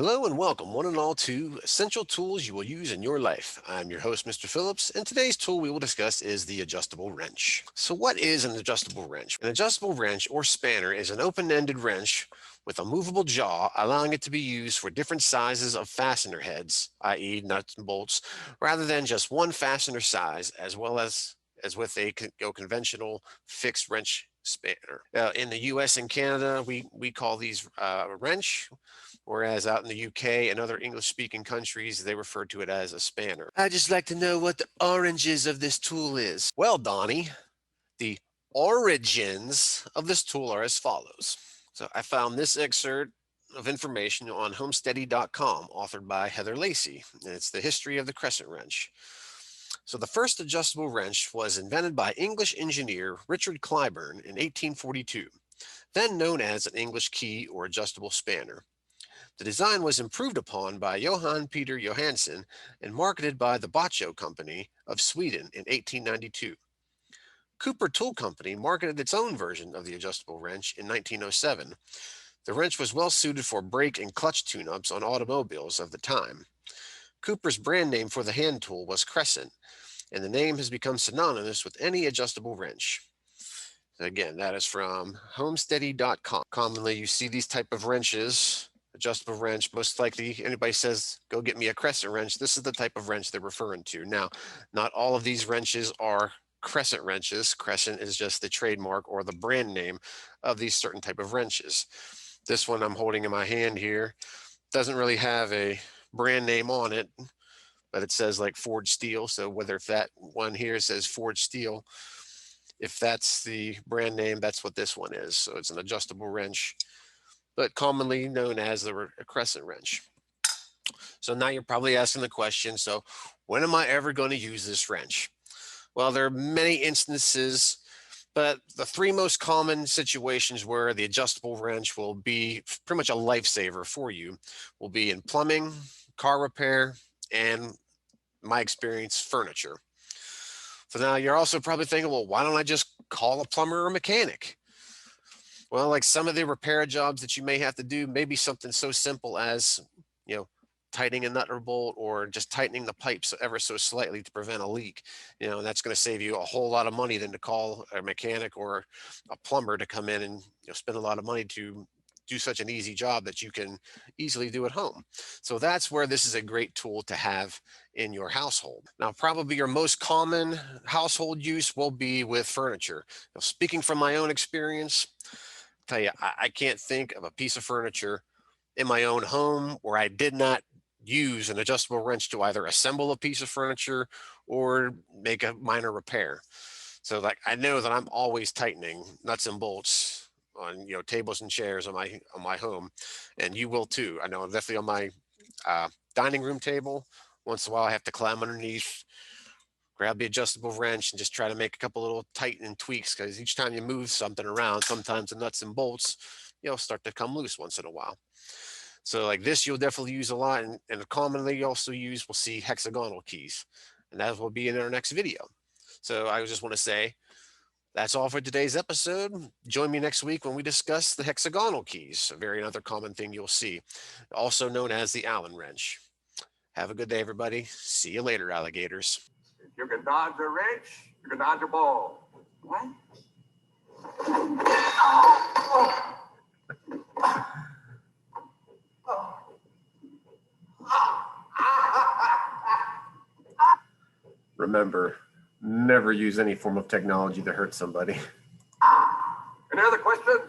Hello and welcome, one and all, to Essential Tools You Will Use in Your Life. I'm your host, Mr. Phillips, and today's tool we will discuss is the adjustable wrench. So, what is an adjustable wrench? An adjustable wrench or spanner is an open-ended wrench with a movable jaw, allowing it to be used for different sizes of fastener heads, i.e., nuts and bolts, rather than just one fastener size, as well as with a conventional fixed wrench spanner. In the U.S. and Canada, we call these wrench, whereas out in the UK and other English-speaking countries, they refer to it as a spanner. I'd just like to know what the origins of this tool is. Well, Donnie, the origins of this tool are as follows. So I found this excerpt of information on homesteady.com, authored by Heather Lacey, and it's the history of the Crescent wrench. So the first adjustable wrench was invented by English engineer Richard Clyburn in 1842, then known as an English key or adjustable spanner. The design was improved upon by Johann Peter Johansson and marketed by the Baccio Company of Sweden in 1892. Cooper Tool Company marketed its own version of the adjustable wrench in 1907. The wrench was well suited for brake and clutch tune-ups on automobiles of the time. Cooper's brand name for the hand tool was Crescent, and the name has become synonymous with any adjustable wrench. Again, that is from homesteady.com. Commonly, you see these type of wrenches, adjustable wrench. Most likely, anybody says, go get me a Crescent wrench, this is the type of wrench they're referring to. Now, not all of these wrenches are Crescent wrenches. Crescent is just the trademark or the brand name of these certain type of wrenches. This one I'm holding in my hand here doesn't really have a brand name on it, but it says like forged steel. So whether if that one here says forged steel, if that's the brand name, that's what this one is. So it's an adjustable wrench, but commonly known as the Crescent wrench. So now you're probably asking the question, so when am I ever going to use this wrench? Well, there are many instances, but the three most common situations where the adjustable wrench will be pretty much a lifesaver for you will be in plumbing, car repair, and my experience, furniture. So now you're also probably thinking, well, why don't I just call a plumber or a mechanic? Well, like some of the repair jobs that you may have to do, maybe something so simple as, you know, tightening a nut or bolt, or just tightening the pipes ever so slightly to prevent a leak. And that's going to save you a whole lot of money than to call a mechanic or a plumber to come in and spend a lot of money to do such an easy job that you can easily do at home. So that's where this is a great tool to have in your household. Now, probably your most common household use will be with furniture. Now, speaking from my own experience, tell you, I can't think of a piece of furniture in my own home where I did not use an adjustable wrench to either assemble a piece of furniture or make a minor repair. So like I know that I'm always tightening nuts and bolts on tables and chairs on my home, and you will too. I know definitely on my dining room table. Once in a while, I have to climb underneath, grab the adjustable wrench, and just try to make a couple little tighten tweaks, because each time you move something around, sometimes the nuts and bolts start to come loose once in a while. So like this, you'll definitely use a lot, and commonly you also use, we'll see hexagonal keys, and that will be in our next video. So I just want to say that's all for today's episode. Join me next week when we discuss the hexagonal keys, a very another common thing you'll see, also known as the Allen wrench. Have a good day, everybody. See you later, alligators. If you can dodge a wrench, you can dodge a ball. What? Remember, never use any form of technology to hurt somebody. Any other questions?